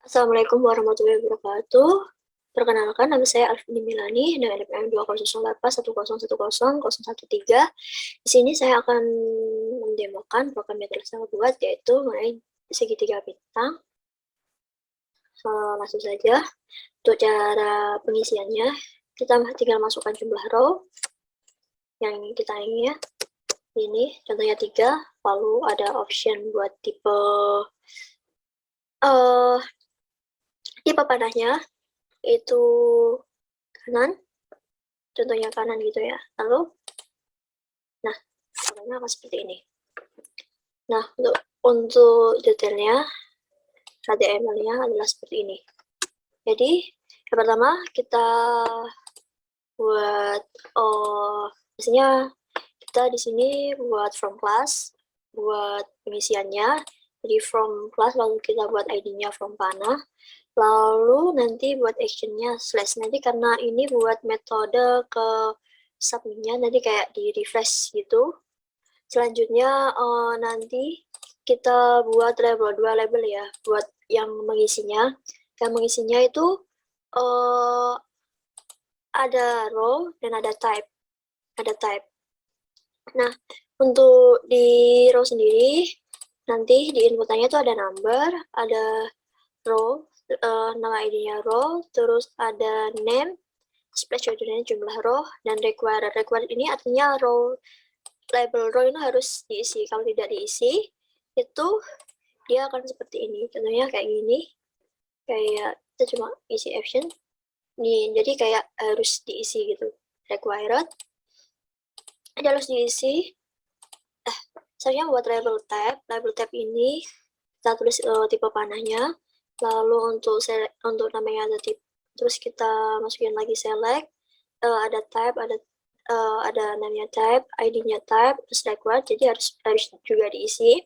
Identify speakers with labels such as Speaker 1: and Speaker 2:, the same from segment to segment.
Speaker 1: Assalamualaikum warahmatullahi wabarakatuh. Perkenalkan, nama saya Alvin Milani dengan NPM 20180101013. Di sini saya akan mendemokan program yang telah saya buat, yaitu mengenai segitiga bintang. Langsung saja. Untuk cara pengisiannya, kita tinggal masukkan jumlah row yang kita ingin. Ini contohnya 3, lalu ada option buat tipe panahnya itu kanan, contohnya kanan gitu ya. Lalu, nah, warnanya akan seperti ini. Nah, untuk detailnya, HTML-nya adalah seperti ini. Jadi, yang pertama kita buat, biasanya kita di sini buat from class, buat pengisiannya. Jadi from class, lalu kita buat ID-nya from panah. Lalu nanti buat actionnya slash. Nanti karena ini buat metode ke submit-nya, nanti kayak di refresh gitu. Selanjutnya nanti kita buat label, 2 label ya, buat yang mengisinya. Yang mengisinya itu ada row dan ada type. Nah, untuk di row sendiri, nanti di inputannya itu ada number, ada row, nama ID-nya row, terus ada name, splash ordernya jumlah row, dan required. Required ini artinya row, label row itu harus diisi. Kalau tidak diisi, itu dia akan seperti ini. Contohnya kayak gini, kayak kita cuma isi option. Nih, jadi kayak harus diisi gitu. Required, ada harus diisi. Selanjutnya buat label tab ini kita tulis tipe panahnya. Lalu untuk namanya ada tip, terus kita masukin lagi select, ada type, ada namanya type, ID-nya type, terus required, jadi harus juga diisi.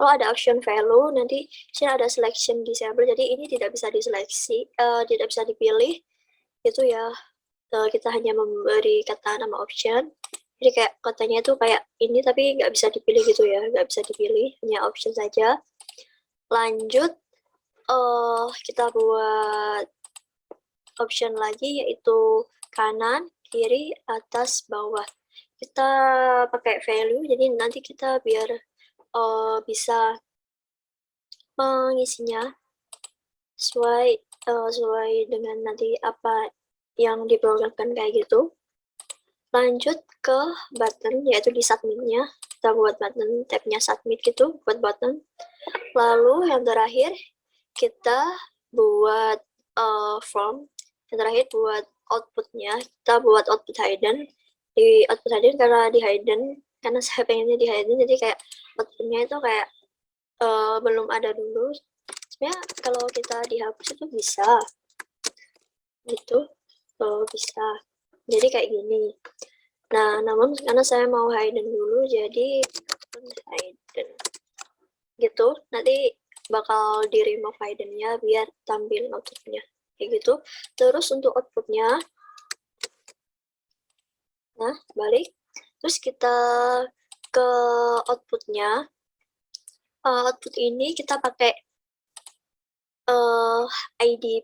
Speaker 1: Lalu ada option value, nanti sini ada selection disable, jadi ini tidak bisa diseleksi, tidak bisa dipilih, itu ya, kita hanya memberi kata nama option. Jadi kayak katanya itu kayak ini tapi nggak bisa dipilih gitu ya, nggak bisa dipilih, hanya option saja. Lanjut, kita buat option lagi, yaitu kanan, kiri, atas, bawah. Kita pakai value, jadi nanti kita biar bisa mengisinya sesuai dengan nanti apa yang diprogramkan kayak gitu. Lanjut ke button, yaitu di submit-nya. Kita buat button, tab-nya submit gitu, buat button. Lalu yang terakhir, kita buat form. Yang terakhir buat output-nya, kita buat output hidden. Di output hidden, karena saya pengennya di hidden, jadi kayak output-nya itu kayak belum ada dulu. Sebenarnya kalau kita dihapus itu bisa. Gitu, bisa. Jadi kayak gini. Nah, namun karena saya mau hidden dulu, jadi hidden. Gitu, nanti bakal di remove hidden-nya biar tampil output-nya. Kayak gitu. Terus untuk output-nya, nah, balik. Terus kita ke output-nya. Output ini kita pakai ID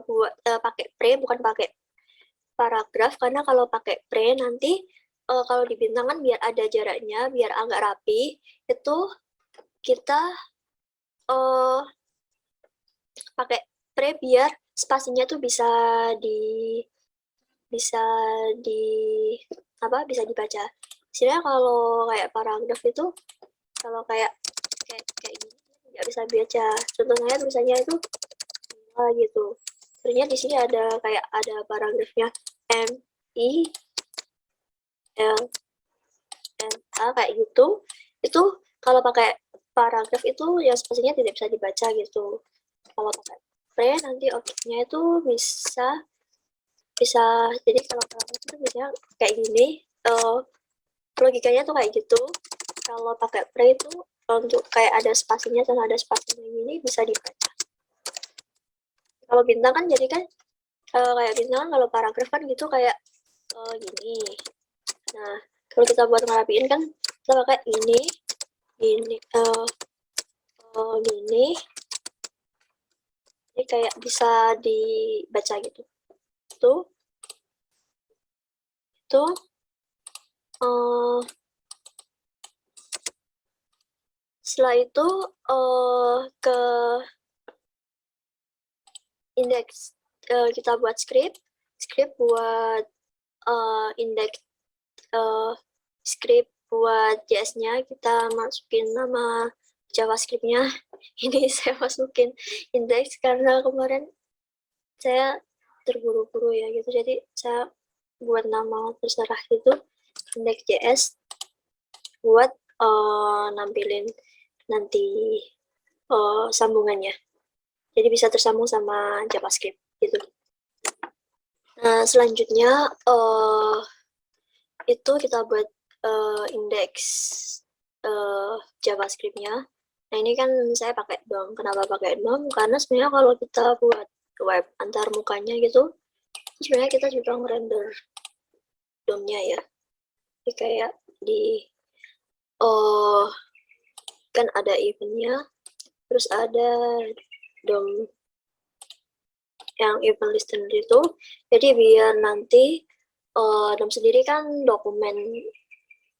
Speaker 1: buat pakai pre, bukan pakai paragraf, karena kalau pakai pre nanti kalau di bintang kan biar ada jaraknya, biar agak rapi, itu kita pakai pre biar spasinya tuh bisa di bisa di bisa dibaca. Sebenarnya kalau kayak paragraf itu kalau kayak gini nggak bisa baca. Contohnya tulisannya itu gitu. Sebenarnya di sini ada kayak ada paragrafnya M I L N A kayak gitu. Itu kalau pakai paragraf itu ya spasinya tidak bisa dibaca gitu. Kalau pakai pre nanti objeknya itu bisa jadi kalau paragraf itu bisa kayak gini. Logikanya tuh kayak gitu. Kalau pakai pre itu untuk kayak ada spasinya dan ada spasinya ini bisa dibaca. Kalau bintang kan jadi kan kayak bintang kan kalau paragraf kan gitu kayak gini. Nah, kalau kita buat ngerapiin kan kita pakai ini, gini, Ini kayak bisa dibaca gitu. Itu setelah itu ke indeks, kita buat script buat indeks, script buat JS-nya, kita masukin nama JavaScript-nya. Ini saya masukin indeks karena kemarin saya terburu-buru ya gitu, jadi saya buat nama terserah gitu, indeks JS, buat nampilin nanti sambungannya. Jadi bisa tersambung sama JavaScript gitu. Nah, selanjutnya itu kita buat indeks JavaScript-nya. Nah, ini kan saya pakai DOM. Kenapa pakai DOM? Karena sebenarnya kalau kita buat web antar mukanya gitu, sebenarnya kita juga ngerender DOM-nya ya. Jadi kayak di kan ada event-nya, terus ada DOM yang event listener itu. Jadi biar nanti DOM sendiri kan dokumen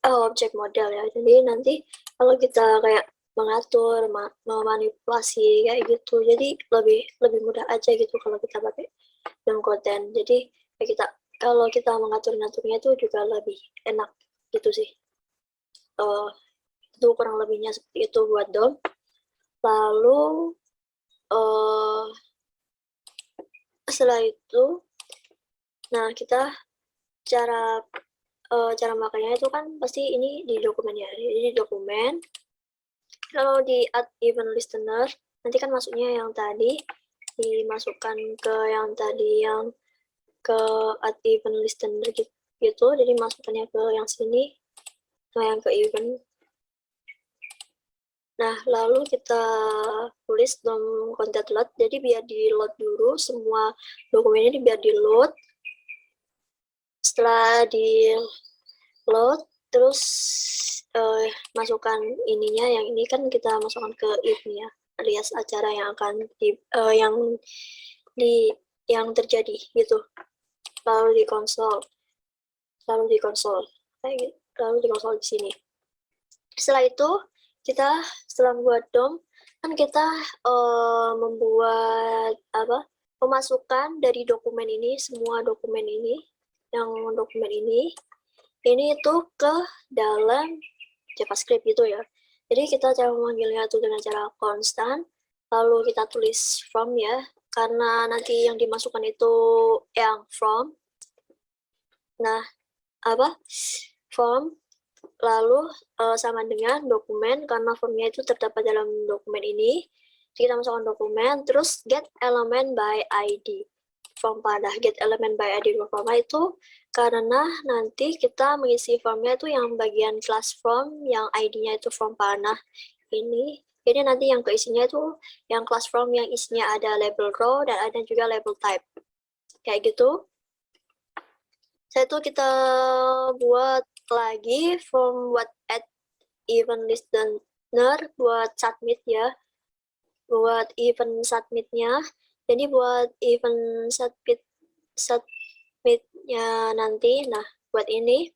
Speaker 1: objek model ya. Jadi nanti kalau kita kayak mengatur, memanipulasi kayak gitu, jadi lebih mudah aja gitu kalau kita pakai DOM content. Jadi kita kalau kita mengatur-ngaturnya itu juga lebih enak gitu sih. Itu kurang lebihnya seperti itu buat DOM. Lalu setelah itu, nah kita cara makanya itu kan pasti ini di dokumennya. Jadi di dokumen, kalau di add event listener, nanti kan masuknya yang tadi dimasukkan ke yang tadi, yang ke add event listener gitu. Jadi masukkannya ke yang sini, yang ke event. Nah, lalu kita tulis DOM content load. Jadi biar di load dulu semua dokumennya, ini biar di load. Setelah di load, terus masukkan ininya, yang ini kan kita masukkan ke if-nya, alias acara yang akan yang terjadi gitu. Lalu di konsol, lalu di konsol di sini. Setelah itu setelah membuat DOM, kan kita membuat memasukkan dari dokumen ini, semua dokumen ini, ini itu ke dalam JavaScript gitu ya. Jadi kita cara memanggilnya itu dengan cara konstan, lalu kita tulis from ya, karena nanti yang dimasukkan itu yang from. Nah, from, lalu sama dengan dokumen, karena formnya itu terdapat dalam dokumen ini. Jadi kita masukkan dokumen, terus get element by ID. Form pada get element by ID form itu karena nanti kita mengisi formnya itu yang bagian class form, yang ID-nya itu form panah ini. Jadi nanti yang keisinya itu yang class form yang isinya ada label row dan ada juga label type. Kayak gitu. Saya tuh kita buat lagi form buat add event listener buat submit ya. Buat event submitnya. Jadi buat event submitnya nanti, nah buat ini,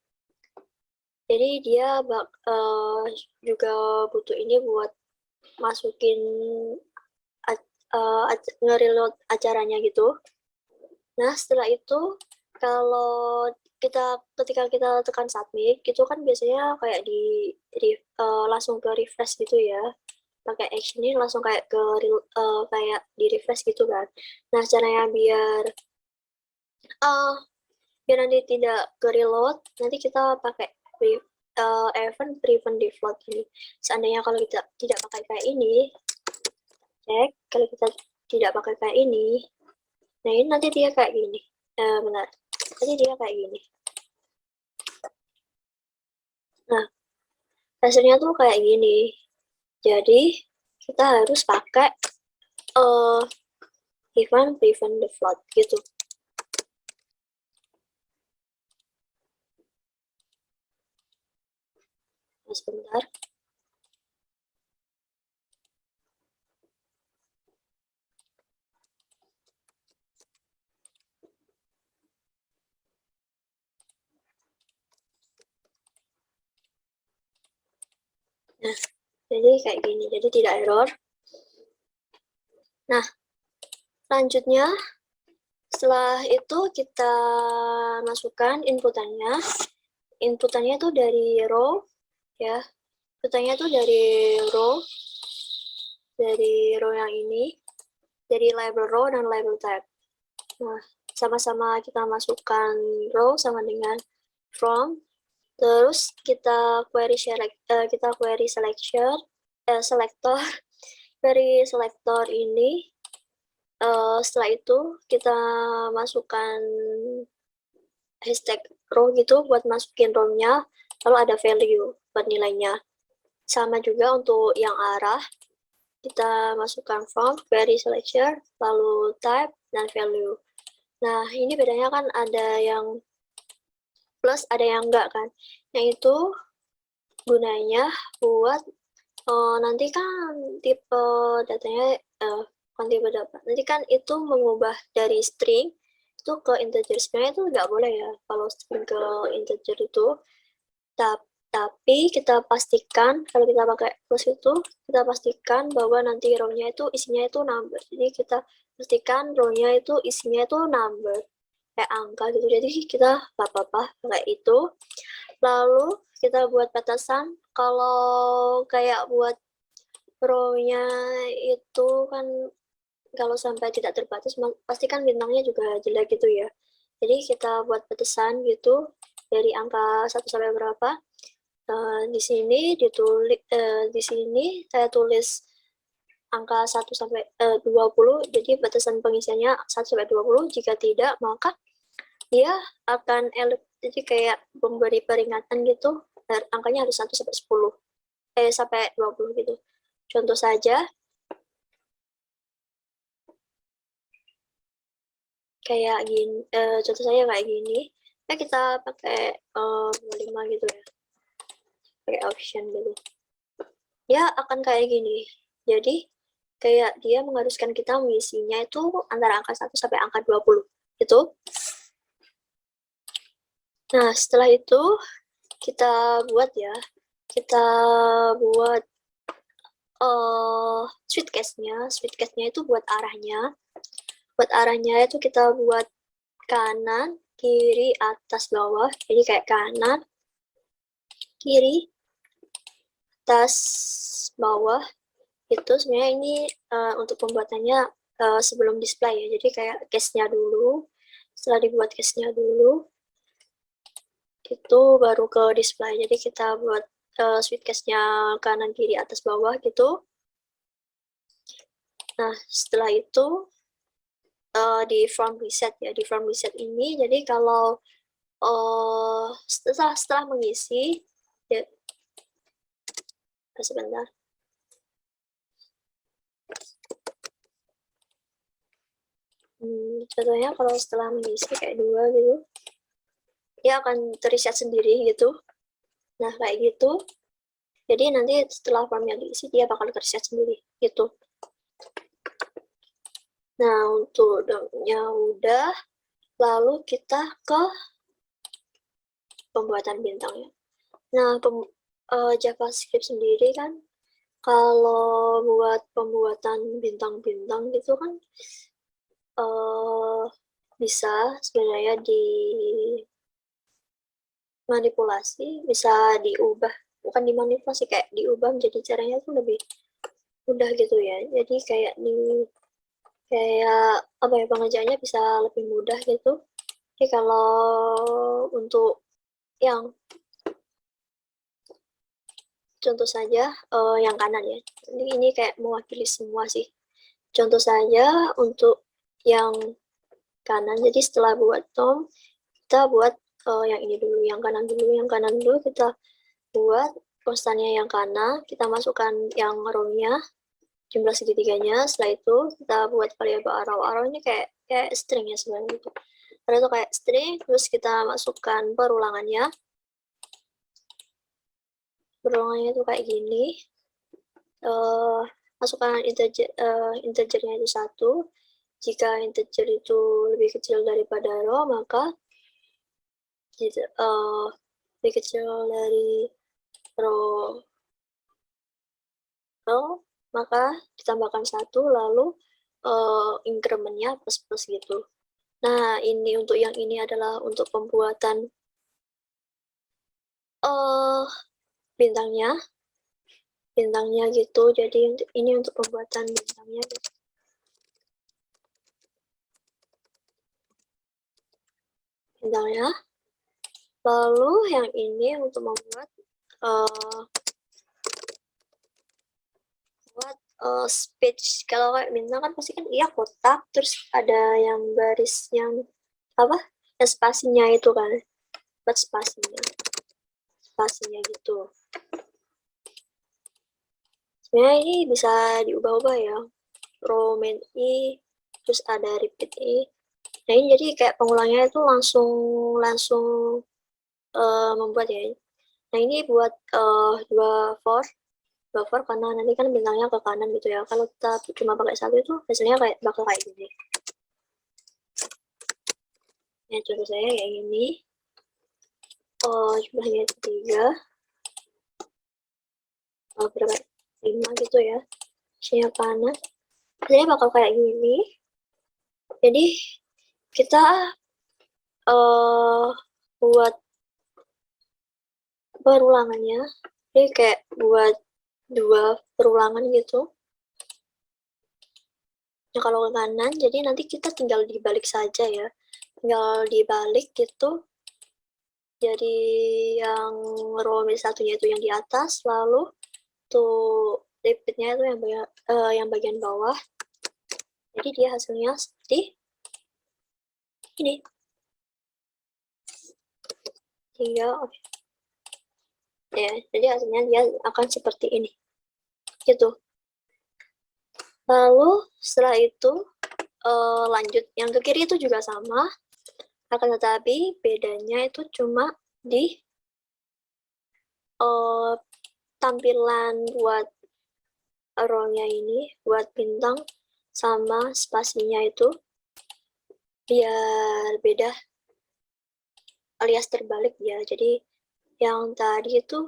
Speaker 1: jadi dia juga butuh ini buat masukin nge-reload acaranya gitu. Nah setelah itu, kalau ketika kita tekan submit gitu kan biasanya kayak langsung ke refresh gitu ya, pakai action ini langsung kayak kayak di refresh gitu kan. Nah caranya biar nanti tidak ke reload, nanti kita pakai event prevent default ini. Seandainya kalau kita tidak pakai kayak ini, cek kalau kita tidak pakai kayak ini, nah ini nanti dia kayak gini. Benar, nanti dia kayak gini. Nah hasilnya tuh kayak gini. Jadi kita harus pakai event prevent default gitu. Nah, sebentar. Nah, jadi kayak gini, jadi tidak error. Nah, selanjutnya setelah itu kita masukkan inputannya. Inputannya itu dari row, ya. Inputannya itu dari row yang ini, dari label row dan label type. Nah, sama-sama kita masukkan row sama dengan from, terus kita query selector. Dari selector ini, setelah itu kita masukkan hashtag row gitu buat masukin row-nya, lalu ada value buat nilainya. Sama juga untuk yang arah, kita masukkan from, query selector, lalu type, dan value. Nah, ini bedanya kan ada yang plus, ada yang enggak kan. Yang itu gunanya buat nanti kan tipe datanya, bukan tipe data, nanti kan itu mengubah dari string itu ke integer. Sebenarnya itu nggak boleh ya kalau string ke integer itu, tapi kita pastikan kalau kita pakai plus itu, kita pastikan bahwa nanti row-nya itu isinya itu number. Jadi kita pastikan row-nya itu isinya itu number, kayak angka gitu. Jadi kita nggak apa-apa pakai itu. Lalu kita buat batasan. Kalau kayak buat row-nya itu kan kalau sampai tidak terbatas, pasti kan bintangnya juga jelek gitu ya. Jadi kita buat batasan gitu dari angka 1 sampai berapa. Di sini di sini saya tulis angka 1 sampai 20, jadi batasan pengisiannya 1 sampai 20. Jika tidak, maka dia akan jadi kayak memberi peringatan gitu, angkanya harus 1 sampai 10, sampai 20 gitu. Contoh saja, kayak gini, contoh saya kayak gini. Kita pakai 5 gitu ya, pakai option gitu. Ya akan kayak gini. Jadi kayak dia mengharuskan kita mengisinya itu antara angka 1 sampai angka 20 gitu. Nah, setelah itu kita buat ya, kita buat sweet case-nya. Sweet case-nya itu buat arahnya. Buat arahnya itu kita buat kanan, kiri, atas, bawah. Jadi kayak kanan, kiri, atas, bawah. Itu sebenarnya ini untuk pembuatannya sebelum display ya. Jadi kayak case-nya dulu. Setelah dibuat case-nya dulu, itu baru ke display. Jadi kita buat sweet case-nya kanan, kiri, atas, bawah gitu. Nah, setelah itu di form reset ya. Di form reset ini, jadi kalau setelah mengisi, ya, sebentar. Contohnya kalau setelah mengisi kayak 2 gitu, dia akan terreset sendiri gitu. Nah, kayak gitu. Jadi nanti setelah formnya diisi, dia bakal terreset sendiri gitu. Nah, untuk dongnya udah, lalu kita ke pembuatan bintangnya. Nah, JavaScript sendiri kan, kalau buat pembuatan bintang-bintang gitu kan, bisa sebenarnya dimanipulasi, bisa diubah, bukan dimanipulasi, kayak diubah menjadi caranya tuh lebih mudah gitu ya. Jadi kayak apa ya, pengerjaannya bisa lebih mudah gitu. Jadi kalau untuk yang contoh saja yang kanan ya. Jadi ini kayak mewakili semua sih. Contoh saja untuk yang kanan. Jadi setelah buat Tom, kita buat yang ini dulu, yang kanan dulu, kita buat konstannya yang kanan, kita masukkan yang row-nya, jumlah segitiganya. Setelah itu kita buat variabel arrow-arrow-nya kayak string ya sebenarnya itu. Karena itu kayak string, terus kita masukkan perulangannya. Perulangannya itu kayak gini. Masukkan integernya itu 1. Jika integer itu lebih kecil daripada row, maka lebih kecil dari row maka ditambahkan 1, lalu incrementnya plus gitu. Nah, ini untuk yang ini adalah untuk pembuatan bintangnya, gitu. Jadi ini untuk pembuatan bintangnya gitu. Bintangnya. Lalu yang ini untuk membuat speech. Kalau kayak bintang kan pasti kan iya kotak, terus ada yang garis yang apa? Yang spasinya itu kan, buat spasinya gitu. Sebenarnya ini bisa diubah-ubah ya. Row main I, terus ada repeat I. Nah ini jadi kayak pengulangnya itu langsung membuat ya. Nah ini buat dua for karena nanti kan bintangnya ke kanan gitu ya. Kalau kita cuma pakai 1 itu hasilnya bakal kayak gini. Nah contoh saya kayak gini. Jumlahnya 3. Berapa? 5 gitu ya. Hasilnya kanan. Hasilnya bakal kayak gini. Jadi kita buat perulangannya. Jadi kayak buat 2 perulangan gitu. Nah, kalau ke kanan, jadi nanti kita tinggal dibalik saja ya. Tinggal dibalik gitu. Jadi yang row satunya itu yang di atas, lalu tuh repeatnya itu yang bagian bawah. Jadi dia hasilnya seperti ini. Tinggal ya, jadi hasilnya dia akan seperti ini. Gitu. Lalu setelah itu lanjut yang ke kiri itu juga sama, akan tetapi bedanya itu cuma di tampilan buat row-nya ini, buat bintang sama spasinya itu biar beda alias terbalik ya. Jadi yang tadi itu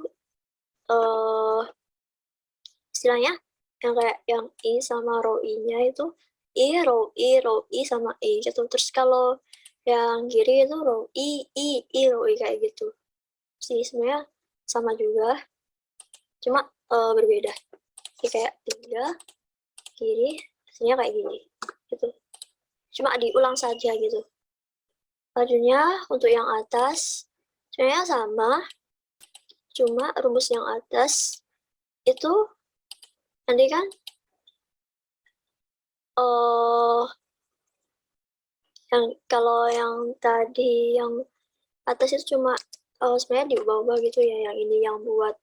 Speaker 1: istilahnya yang kayak yang I sama row I-nya itu I, row I sama I gitu. Terus kalau yang kiri itu row I, row I kayak gitu. Sih sebenarnya sama juga, cuma berbeda. Jadi kayak 3 kiri, hasilnya kayak gini gitu. Cuma diulang saja gitu. Selanjutnya untuk yang atas sebenarnya sama, cuma rumus yang atas itu nanti kan yang kalau yang tadi yang atas itu cuma sebenarnya diubah-ubah gitu ya, yang ini yang buat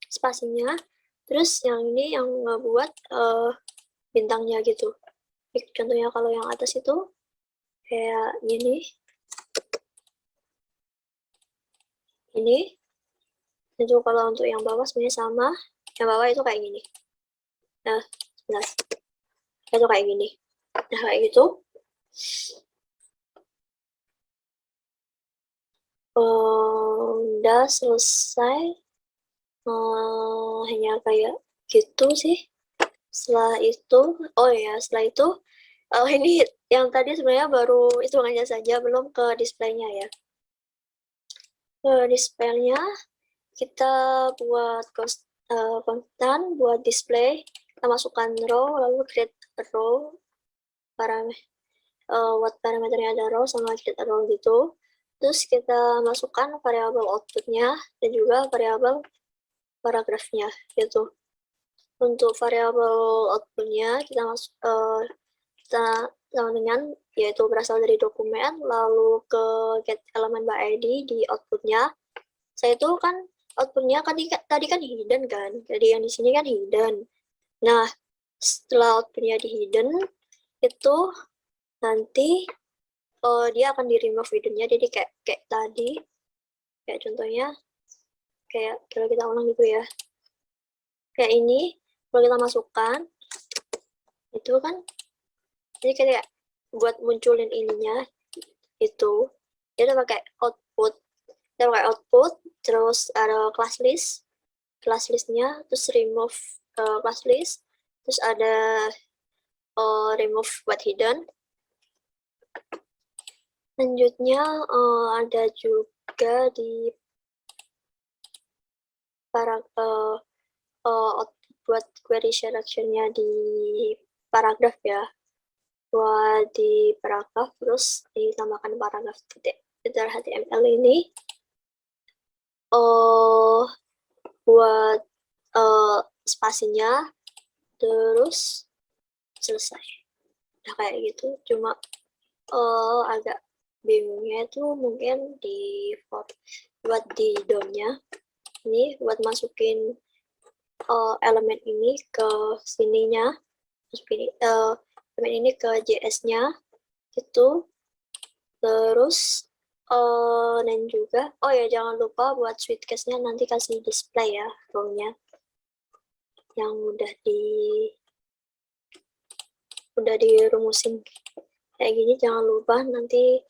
Speaker 1: spasinya, terus yang ini yang ngebuat bintangnya gitu. Contohnya kalau yang atas itu kayak gini, ini itu kalau untuk yang bawah sebenarnya sama, yang bawah itu kayak gini. Nah, jelas itu kayak gini. Nah kayak gitu. Udah selesai. Hanya kayak gitu sih. Setelah itu, oh ya, setelah itu ini yang tadi sebenarnya baru hitungannya saja, belum ke displaynya ya. Ke displaynya kita buat konstan buat display, kita masukkan row, lalu create a row, what parameternya ada row sama create a row gitu. Terus kita masukkan variabel outputnya dan juga variabel paragrafnya gitu. Untuk variabel outputnya kita kita sama dengan yaitu berasal dari dokumen, lalu ke get element by id di outputnya. Saya itu kan outputnya kan tadi kan hidden kan, jadi yang di sini kan hidden. Nah setelah outputnya di hidden itu nanti dia akan di remove hiddennya, jadi kayak tadi, kayak contohnya kayak kalau kita ulang gitu ya, kayak ini kalau kita masukkan itu kan jadi kayak buat munculin ininya itu dia udah pakai output, terus ada class list, class list-nya, terus remove class list, terus ada remove what hidden. Selanjutnya ada juga di buat query selection-nya di paragraf ya. Buat di paragraf, terus ditambahkan paragraf titik HTML ini. Buat spasinya, terus selesai. Nah kayak gitu, cuma agak bingungnya itu mungkin buat di DOM-nya. Ini buat masukin elemen ini ke sininya, masukin elemen ini ke JS-nya gitu. Terus dan juga ya jangan lupa buat Sweetcase-nya nanti kasih display ya row-nya yang udah dirumusin kayak gini. Jangan lupa nanti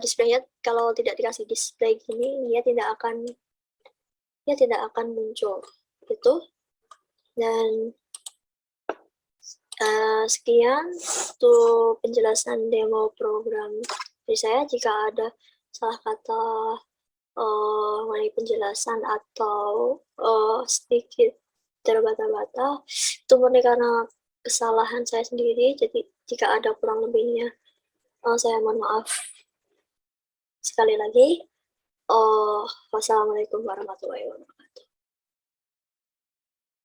Speaker 1: display-nya kalau tidak dikasih display gini dia tidak akan muncul gitu. Dan sekian untuk penjelasan demo program dari saya. Jika ada salah kata mengenai penjelasan atau sedikit terbata-bata, itu murni karena kesalahan saya sendiri. Jadi jika ada kurang lebihnya, saya mohon maaf. Sekali lagi, wassalamualaikum warahmatullahi wabarakatuh.